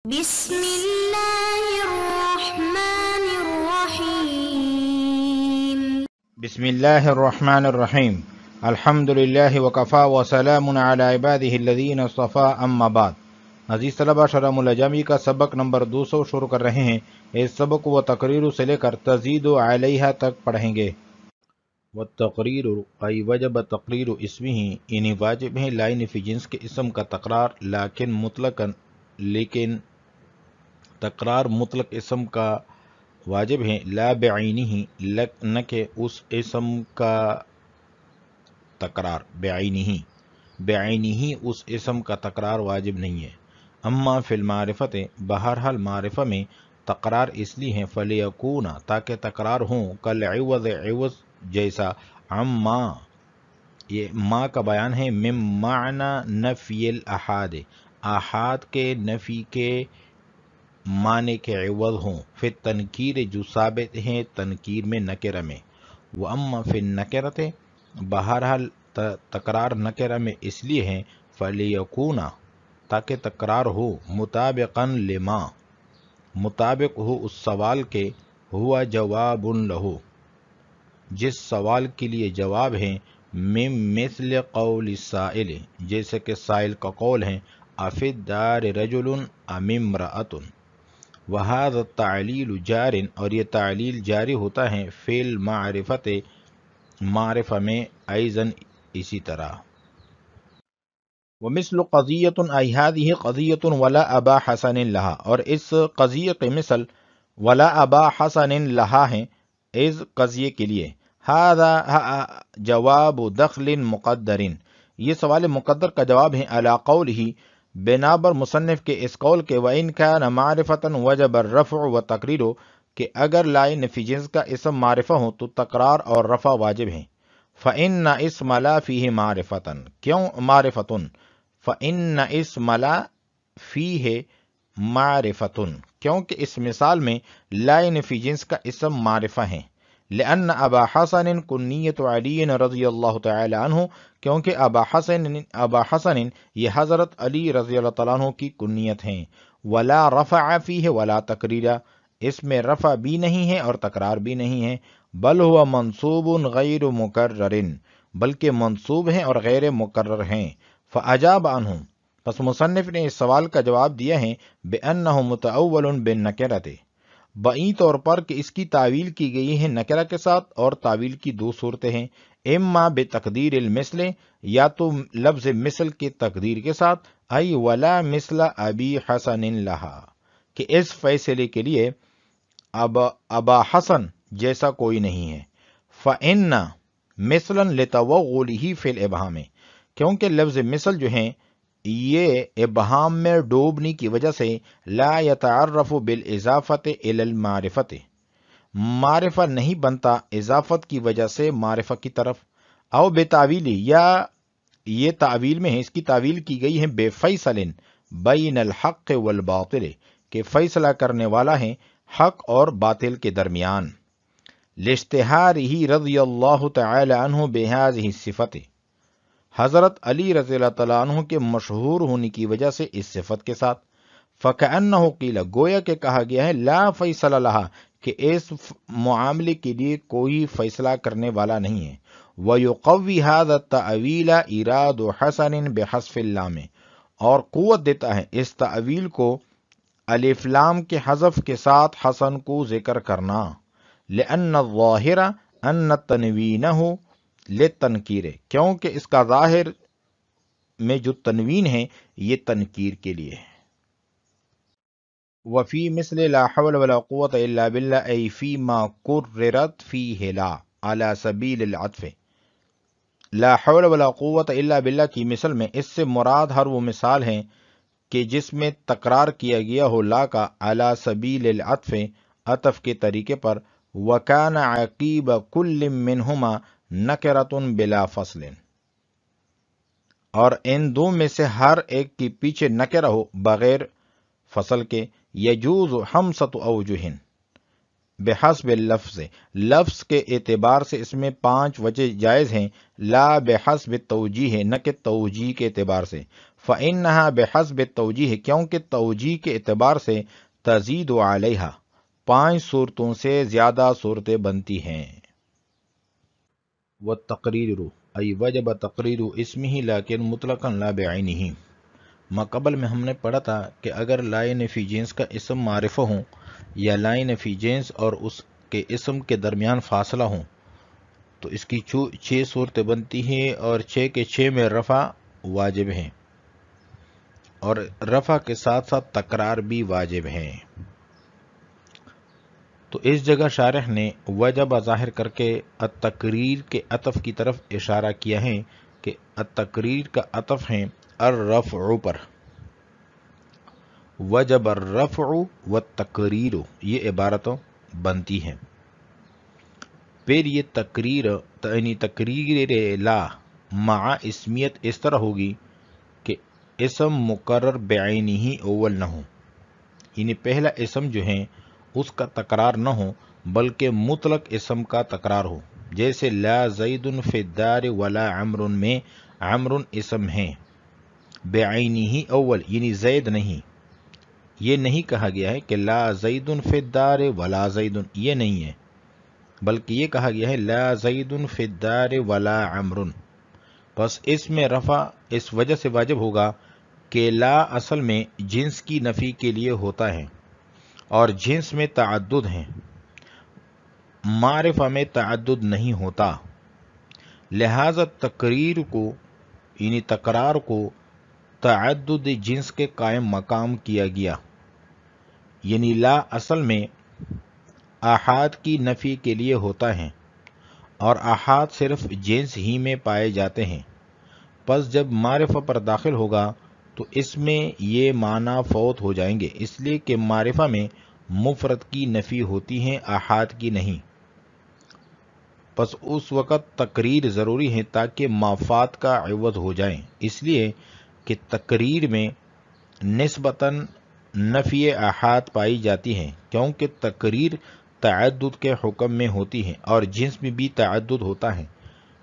بسم اللہ الرحمن الرحیم بسم اللہ الرحمن الرحیم الحمد للہ وکفا وسلام علی عبادہ الذین اصطفیٰ اما بعد۔ عزیز طلبہ، شرح ملجامی کا سبق نمبر 200 شروع کر رہے ہیں۔ اس سبق و تقریر سے لے کر تزید علیہ تک پڑھیں گے۔ والتقریر ای وجب تقریر اسمہ، یعنی واجب ہے لائن فی جنس کے اسم کا تقرار، لیکن تقرار مطلق اسم کا واجب ہے، لا بعینہ، نہ کہ اس اسم کا تقرار بعینہ اس اسم کا تقرار واجب نہیں ہے۔ اما فی المعرفت، بہرحال معرفہ میں تقرار اس لیے ہے فلیکون، تاکہ تقرار ہوں، کالعوض، عوض جیسا، عما، یہ ما کا بیان ہے، من معنی نفی الاحاد، احاد کے نفی کے معنی کے عوض ہوں، فی تنکیر جو ثابت ہیں تنکیر میں، نکرہ میں۔ واما فی النکرۃ، بہرحال تقرار نکرہ میں اس لیے ہے فلیکون، تاکہ تقرار ہو، مطابقا لما، مطابق ہو اس سوال کے، ہوا جواب لہو، جس سوال کے لیے جواب ہے، من مثل قول السائل، جیسے کہ سائل کا قول ہے، افی الدار رجل ام امرأۃ، وہذا التعلیل جار، اور یہ تعلیل جاری ہوتا ہے، فی المعرفت، معرفہ میں، ایضاً اسی طرح۔ ومثل قضیۃ، ای ہذہ قضیۃ ولا ابا حسن لہا، اور اس قضیے کی مثل ولا ابا حسن لہا ہیں، اس قضیے کے لیے۔ ھذا جواب دخل مقدر، یہ سوال مقدر کا جواب ہے، علی قولہ، بنا بر مصنف کے اس قول کے، وَإِنْ كَانَ مَعْرِفَةً وَجَبَ الرَّفْعُ وَالتَّقْرِيرُ، کہ اگر لائن فی جنس کا اسم معرفہ ہو تو تقرار اور رفع واجب ہیں۔ فَإِنَّ اسم لا فیہ معرفةً، کیوں معرفةٌ؟ فَإِنَّ اسم لا فیہ معرفةٌ، کیونکہ اس مثال میں لائن فی جنس کا اسم معرفہ ہیں۔ لأن ابا حسن کنیت علی رضی اللہ تعالی عنہ، کیونکہ ابا حسن یہ حضرت علی رضی اللہ تعالیٰ عنہ کی کنیت ہیں۔ ولا رفع فیہ ولا تقریر، اس میں رفع بھی نہیں ہے اور تقرار بھی نہیں ہے، بل ہوا منصوب غیر مکرر، بلکہ منصوب ہیں اور غیر مکرر ہیں۔ فاجاب عنہ، پس مصنف نے اس سوال کا جواب دیا ہے، بأنہ متأول بالنکرۃ، بئی طور پر کہ اس کی تعویل کی گئی ہے نکرہ کے ساتھ، اور تعویل کی دو صورتیں ہیں، اما بتقدیر المثل، یا تو لفظ مثل کے تقدیر کے ساتھ، ای ولا مثل ابی حسن لہا، کہ اس فیصلے کے لیے ابا حسن جیسا کوئی نہیں ہے۔ فإن مثلا لتوغلہ فی الابہام، کیونکہ لفظ مثل جو ہیں یہ ابہام میں ڈوبنے کی وجہ سے، لا یتعرف بالاضافۃ الی المعرفۃ، معرفہ نہیں بنتا اضافت کی وجہ سے معرفہ کی طرف، او بتعویل، یا یہ تعویل میں ہے، اس کی تعویل کی گئی ہے، بے فیصل بین الحق والباطل، کہ فیصلہ کرنے والا ہے حق اور باطل کے درمیان۔ لاشتہارہ رضی اللہ تعالی عنہ بہذہ الصفۃ، حضرت علی رضی اللہ تعالیٰ عنہ کے مشہور ہونے کی وجہ سے اس صفت کے ساتھ۔ فکأنہ قیل، گویا کہ کہا گیا ہے، لا فیصل لہا، کہ اس معاملے کے لیے کوئی فیصلہ کرنے والا نہیں ہے۔ ویقوی ھذا التأویل ایراد حسن بحذف اللام، اور قوت دیتا ہے اس تعویل کو الف لام کے حذف کے ساتھ حسن کو ذکر کرنا، لأن الظاہر ان تنوینہ للتنکیر، کیونکہ اس کا ظاہر میں جو تنوین ہے یہ تنکیر کے لیے ہے۔ وفی مثل لا حول ولا قوة الا باللہ، ای فی ما کررت فیہ لا علی سبیل العطف، لا حول ولا قوة الا باللہ کی مثل میں اس سے مراد ہر وہ مثال ہے کہ جس میں تکرار کیا گیا ہو لا کا، علی سبیل العطف، عطف کے طریقے پر، وکان عقیب کل منہما نکرۃ بلا فصل، اور ان دو میں سے ہر ایک کے پیچھے نکرہ ہو بغیر فصل کے۔ یجوز خمسۃ اوجہ، بحسب اللفظ، لفظ کے اعتبار سے اس میں 5 وجہ جائز ہیں، لا بحسب توجیہ، نہ کہ توجیہ کے اعتبار سے، فإنها بحسب توجیہ، کیونکہ توجیہ کے اعتبار سے تزید علیہا، 5 صورتوں سے زیادہ صورتیں بنتی ہیں۔ والتقریر ای وجب تقریر اسمہ لیکن مطلقا لا بعینہ، ماقبل میں ہم نے پڑھا تھا کہ اگر لائے نفی جنس کا اسم معرفہ ہوں یا لائے نفی جنس اور اس کے اسم کے درمیان فاصلہ ہوں تو اس کی 6 صورتیں بنتی ہیں، اور 6 کے 6 میں رفع واجب ہیں، اور رفع کے ساتھ ساتھ تکرار بھی واجب ہیں۔ تو اس جگہ شارح نے وجب ظاہر کر کے التقریر کے عطف کی طرف اشارہ کیا ہے کہ التقریر کا عطف ہے الرفع پر، وجب الرفع والتقریر، یہ عبارت بنتی ہیں۔ پھر یہ تقریر یعنی تقریر لا مع اسمیت اس طرح ہوگی کہ اسم مقرر بعینہ ہی اول نہ ہو، یعنی پہلا اسم جو ہے اس کا تکرار نہ ہو بلکہ مطلق اسم کا تکرار ہو، جیسے لا زید فی الدار ولا عمر میں عمر اسم ہے، بعینہ ہی اول یعنی زید نہیں، یہ نہیں کہا گیا ہے کہ لا زید فی الدار ولا زید، یہ نہیں ہے، بلکہ یہ کہا گیا ہے لا زید فی الدار ولا عمر۔ پس اس میں رفع اس وجہ سے واجب ہوگا کہ لا اصل میں جنس کی نفی کے لیے ہوتا ہے، اور جنس میں تعدد ہیں، معرفہ میں تعدد نہیں ہوتا، لہذا تقریر کو یعنی تکرار کو تعدد جنس کے قائم مقام کیا گیا، یعنی لا اصل میں آحاد کی نفی کے لیے ہوتا ہے، اور آحاد صرف جنس ہی میں پائے جاتے ہیں، پس جب معرفہ پر داخل ہوگا تو اس میں یہ معنی فوت ہو جائیں گے، اس لیے کہ معرفہ میں مفرد کی نفی ہوتی ہیں، آحاد کی نہیں، پس اس وقت تقریر ضروری ہے تاکہ مافات کا عوض ہو جائیں، اس لیے کہ تقریر میں نسبتاً نفی آحاد پائی جاتی ہے، کیونکہ تقریر تعدد کے حکم میں ہوتی ہے اور جنس میں بھی تعدد ہوتا ہے،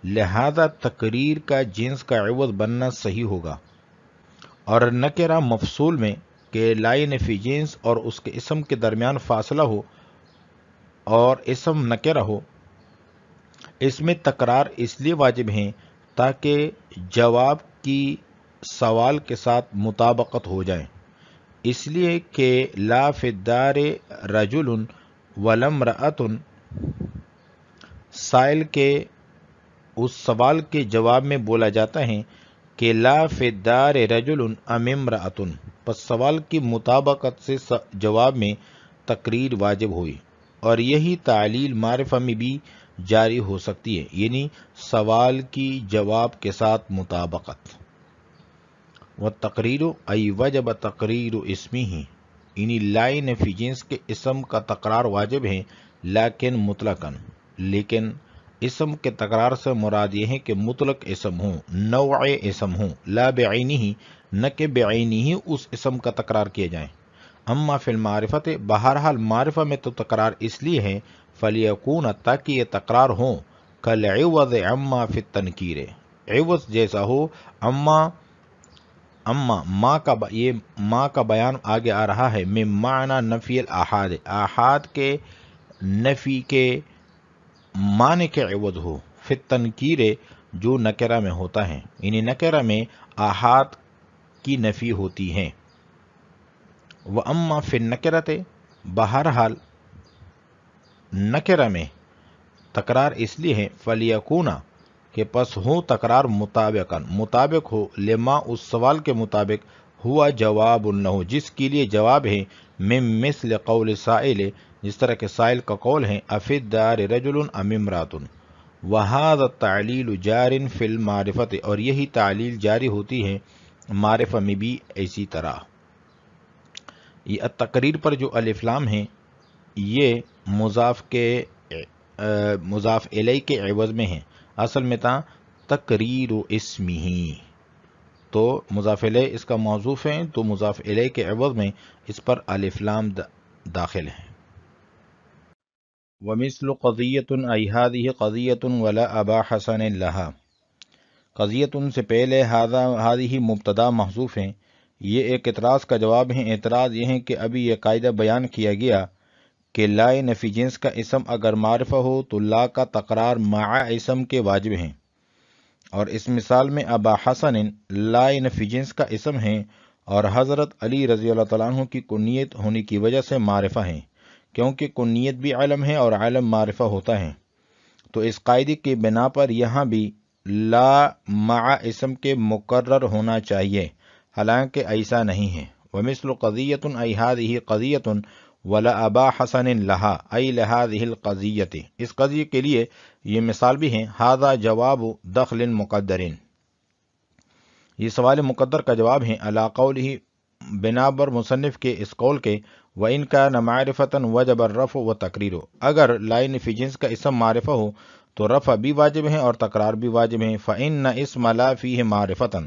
لہذا تقریر کا جنس کا عوض بننا صحیح ہوگا، اور نکرہ مفصول میں کہ لائے نفی جنس اور اس کے اسم کے درمیان فاصلہ ہو اور اسم نکرہ ہو، اس میں تکرار اس لیے واجب ہیں تاکہ جواب کی سوال کے ساتھ مطابقت ہو جائے، اس لیے کہ لا فی الدار رجل ولا امرأۃ سائل کے اس سوال کے جواب میں بولا جاتا ہے کہ لا فی الدار رجل ام امرأۃ، پس سوال کی مطابقت سے جواب میں تقریر واجب ہوئی، اور یہی تعلیل معرفہ میں بھی جاری ہو سکتی ہے، یعنی سوال کی جواب کے ساتھ مطابقت۔ والتقریر ای وجب تقریر اسمہ، یعنی لائے نفی جنس کے اسم کا تقرار واجب ہے، لیکن مطلقاً، لیکن اسم کے تکرار سے مراد یہ ہے کہ مطلق اسم ہوں، نوع اسم ہوں، لا بعینہ، نہ کہ بعینہ اس اسم کا تکرار کیے جائیں۔ اما فی المعرفت، بہرحال معرفہ میں تو تکرار اس لیے ہے فلیکون تاکہ یہ تکرار ہوں کالعوض اما فی التنکیر، عوض جیسا ہو اما یہ ما کا بیان آگے آ رہا ہے، میں معنی نفی الاحاد، آحاد کے نفی کے معنی کے عوض ہو، فی التنکیر جو نکرہ میں ہوتا ہے، یعنی نکرہ میں آحاد کی نفی ہوتی ہے۔ وَأَمَّا فِي النَّكِرَةِ، بہرحال نکرہ میں تکرار اس لیے ہے فَلْيَكُونَ کہ پس ہو تکرار مطابق ہو، لما اس سوال کے مطابق، ہوا جواب لہ جس کے لیے جواب ہے، من مثل قول سائل جس طرح کے سائل کا قول ہے، افی الدار رجل ام امرأۃ، وہذا التعلیل جار فی المعرفت، اور یہی تعلیل جاری ہوتی ہے معرفہ میں بھی اسی طرح۔ یہ التقریر پر جو الف لام ہیں یہ مضاف الیہ کے عوض میں ہیں، اصل میں تھا تقریر اسمہ، تو مضاف الیہ اس کا موصوف ہے تو مضاف الیہ کے عوض میں اس پر الف لام داخل ہے۔ ومثل قضیۃ ای ہذہ قضیۃ ولا ابا حسن لہا، قضیۃ سے پہلے ہذہ مبتدا محذوف ہیں، یہ ایک اعتراض کا جواب ہے۔ اعتراض یہ ہے کہ ابھی یہ قاعدہ بیان کیا گیا کہ لا نفی جنس کا اسم اگر معرفہ ہو تو لا کا تقرار مع اسم کے واجب ہیں، اور اس مثال میں ابا حسن لا نفی جنس کا اسم ہیں اور حضرت علی رضی اللہ تعالیٰ عنہ کی کنیت ہونے کی وجہ سے معرفہ ہیں، کیونکہ کنیت بھی علم ہے اور علم معرفہ ہوتا ہے۔ تو اس قاعدے کی بنا پر یہاں بھی لا مع اسم کے مقرر ہونا چاہیے، حالانکہ ایسا نہیں ہے۔ ومثل قضیۃ ای ہذہ قضیۃ ولا ابا حسن لہا ای لہذہ القضیۃ، اس قضیے کے لیے یہ مثال بھی ہیں۔ ھذا جواب دخل مقدر، یہ سوال مقدر کا جواب ہے، علی قولہ بنا بر مصنف کے اس قول کے، وَإِنْ كَانَ مَعْرِفَةً وَجَبَ الرَّفْعُ وَتَقْرِيرُ، اگر لائن فی جنس کا اسم معرفہ ہو تو رفع بھی واجب ہے اور تقرار بھی واجب ہے۔ فَإِنَّ اسم لا فیہ معرفةً،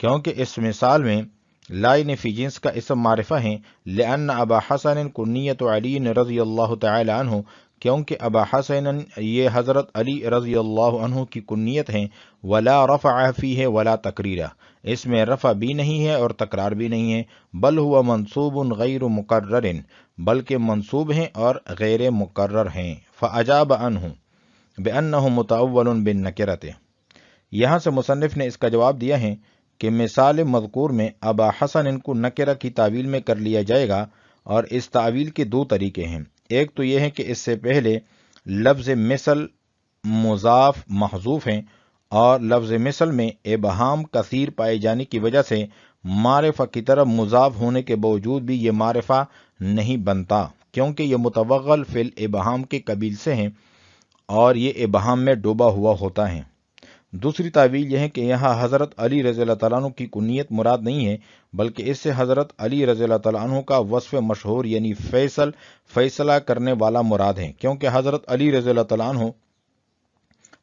کیونکہ اس مثال میں لائن فی جنس کا اسم معرفہ ہیں، لأن ابا حسن کنیت علی رضی اللہ تعالی عنہ، کیونکہ ابا حسن یہ حضرت علی رضی اللہ عنہ کی کنیت ہیں، ولا رفع فیہ ولا تقریر، اس میں رفع بھی نہیں ہے اور تکرار بھی نہیں ہے، بل ہوا منصوب غیر مقرر، بلکہ منصوب ہیں اور غیر مقرر ہیں۔ فأجاب عنہ بأنہ متأول بالنکرۃ، یہاں سے مصنف نے اس کا جواب دیا ہے کہ مثال مذکور میں ابا حسن ان کو نکرہ کی تعویل میں کر لیا جائے گا، اور اس تعویل کے دو طریقے ہیں۔ ایک تو یہ ہے کہ اس سے پہلے لفظ مثل مضاف محذوف ہیں، اور لفظ مثل میں ابہام کثیر پائے جانے کی وجہ سے معرفہ کی طرف مضاف ہونے کے باوجود بھی یہ معرفہ نہیں بنتا، کیونکہ یہ متوغل فی الابہام کے قبیل سے ہیں اور یہ ابہام میں ڈوبا ہوا ہوتا ہے۔ دوسری تعویل یہ ہے کہ یہاں حضرت علی رضی اللہ تعالیٰ عنہ کی کنیت مراد نہیں ہے، بلکہ اس سے حضرت علی رضی اللہ تعالیٰ عنہ کا وصف مشہور یعنی فیصلہ کرنے والا مراد ہے، کیونکہ حضرت علی رضی اللہ تعالیٰ عنہ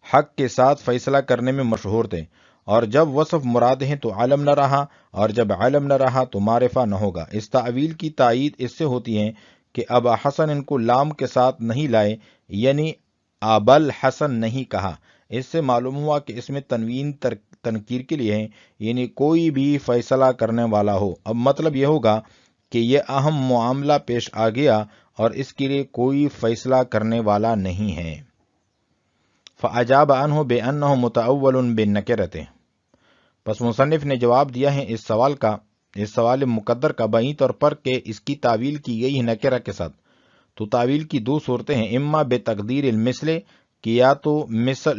حق کے ساتھ فیصلہ کرنے میں مشہور تھے، اور جب وصف مراد ہیں تو علم نہ رہا، اور جب علم نہ رہا تو معرفہ نہ ہوگا۔ اس تعویل کی تائید اس سے ہوتی ہے کہ ابا حسن ان کو لام کے ساتھ نہیں لائے، یعنی ابل حسن نہیں کہا۔ اس سے معلوم ہوا کہ اس میں تنوین تنکیر کے لیے ہے، یعنی کوئی بھی فیصلہ کرنے والا ہو۔ اب مطلب یہ ہوگا کہ یہ اہم معاملہ پیش آ گیا اور اس کے لیے کوئی فیصلہ کرنے والا نہیں ہے۔ فأجاب عنہ بأنہ متأول بالنکرۃ، پس مصنف نے جواب دیا ہے اس سوال کا، اس سوال مقدر کا، بائیں طور پر کہ اس کی تعویل کی گئی ہے نکرہ کے ساتھ۔ تو تعویل کی دو صورتیں ہیں، اما بتقدیر المثل، کہ یا تو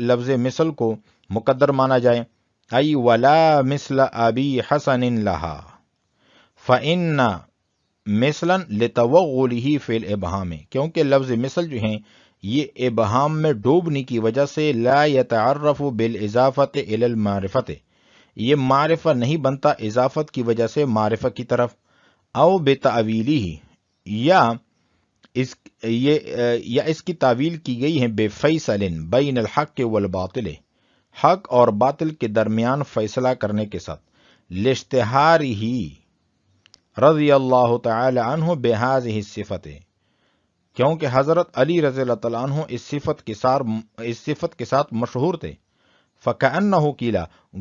لفظ مثل کو مقدر مانا جائے، ای ولا مثل ابی حسن لہا، فإن مثلا لتوغلہ فی الابہام، کیونکہ لفظ مثل جو ہیں یہ ابہام میں ڈوبنے کی وجہ سے لا یتعرف بالاضافۃ الی المعرفۃ، یہ معرفہ نہیں بنتا اضافت کی وجہ سے معرفہ کی طرف، او بتعویلہ، یا اس کی تعویل کی گئی ہے بفیصل بین الحق والباطل، حق اور باطل کے درمیان فیصلہ کرنے کے ساتھ، لاشتہارہ رضی اللہ تعالی عنہ بہذہ الصفۃ، کیونکہ حضرت علی رضی اللہ تعالیٰ عنہ اس صفت کے ساتھ مشہور تھے۔ فَكَأَنَّهُ قِيلَ،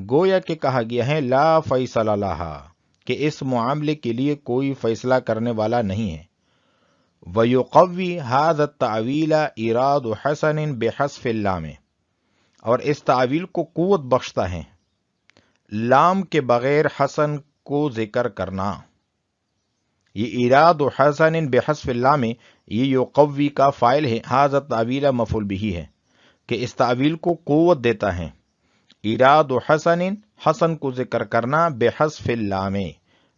گویا کہ کہا گیا ہے، لا فیصل لہا، کہ اس معاملے کے لیے کوئی فیصلہ کرنے والا نہیں ہے۔ وَيُقَوِّي هَذَا التَّعْوِيلَ إِرَادُ حَسَنٍ بِحَذْفِ اللَّامِ، اور اس تعویل کو قوت بخشتا ہے لام کے بغیر حسن کو ذکر کرنا۔ یہ اراد حسن بحذف اللام، یہ یقوی کا فاعل ہے، ھذا التعویل مفعول بہ ہے کہ اس تعویل کو قوت دیتا ہے۔ اراد حسن، حسن کو ذکر کرنا، بحذف اللام،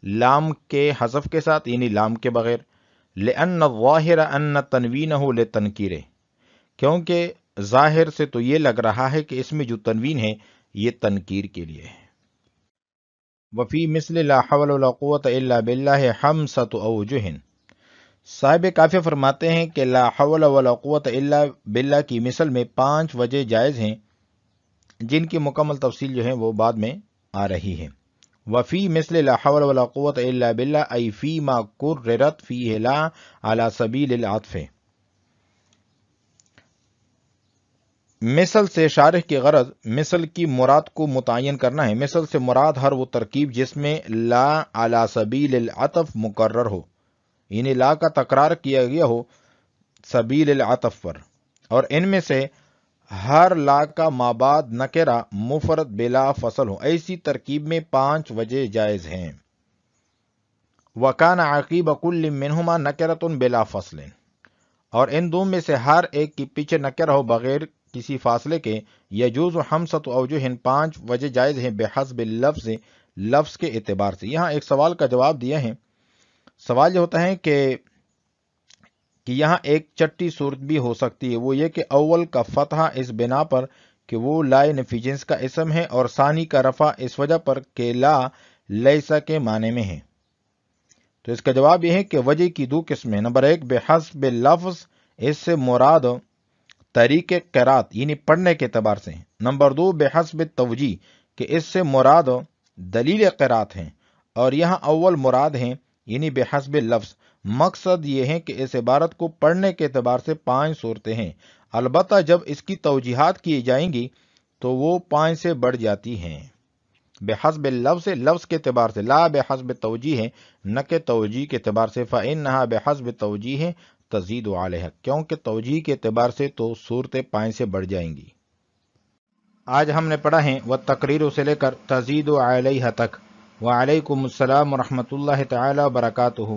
لام کے حذف کے ساتھ یعنی لام کے بغیر، لأن الظاہر ان تنوینہ للتنکیر، کیونکہ ظاہر سے تو یہ لگ رہا ہے کہ اس میں جو تنوین ہے یہ تنکیر کے لیے ہے۔ وفی مثل لا حول ولا قوت الا باللہ خمسۃ اوجہ، صاحب کافیہ فرماتے ہیں کہ لا حول ولا قوت الا باللہ کی مثل میں 5 وجہ جائز ہیں، جن کی مکمل تفصیل جو ہے وہ بعد میں آ رہی ہے۔ وفی مثل لا حول ولا قوت الا باللہ ای فی ما کررت فیہ لا علی سبیل العطف، مثل سے شارح کی غرض مثل کی مراد کو متعین کرنا ہے۔ مثل سے مراد ہر وہ ترکیب جس میں لا علی سبیل العطف مقرر ہو، یعنی لا کا تکرار کیا گیا ہو سبیل العطف پر، اور ان میں سے ہر لا کا مابعد نکرہ مفرد بلا فصل ہو۔ ایسی ترکیب میں 5 وجہ جائز ہیں۔ وَكَانَ عَقِيبَ كُلٍّ مِّنْهُمَا نَكِرَةٌ بِلَا فَصْلٍ، اور ان دو میں سے ہر ایک کی پیچھے نکرہ ہو بغیر کسی فاصلے کے۔ یجوز حمسۃ اوجہ، 5 وجہ جائز ہیں بحسب اللفظ، لفظ کے اعتبار سے۔ یہاں ایک سوال کا جواب دیا ہے۔ سوال یہ ہوتا ہے کہ یہاں ایک چٹی صورت بھی ہو سکتی ہے، وہ یہ کہ اول کا فتحہ اس بنا پر کہ وہ لا نفی جنس کا اسم ہے، اور ثانی کا رفع اس وجہ پر کہ لا لیسا کے معنی میں ہے۔ تو اس کا جواب یہ ہے کہ وجہ کی 2 قسمیں۔ نمبر 1 بحسب لفظ، اس سے مراد طریق قرات یعنی پڑھنے کے اعتبار سے۔ نمبر 2 بحسب توجیہ، کہ اس سے مراد دلیل قرات ہیں، اور یہاں اول مراد ہیں یعنی بحسب لفظ۔ مقصد یہ ہے کہ اس عبارت کو پڑھنے کے اعتبار سے 5 صورتیں ہیں، البتہ جب اس کی توجیحات کی جائیں گی تو وہ 5 سے بڑھ جاتی ہیں۔ بحسب لفظ، لفظ کے اعتبار سے، لا بحسب توجیہ ہے، نہ کہ توجیہ کے اعتبار سے۔ فإنها بحسب توجیہ تزید علیہ، کیونکہ توجیہ کے اعتبار سے تو صورتیں 5 سے بڑھ جائیں گی۔ آج ہم نے پڑھا ہے والتقریر سے لے کر تزید علیہ تک۔ وعلیکم السلام ورحمۃ اللہ تعالی وبرکاتہ۔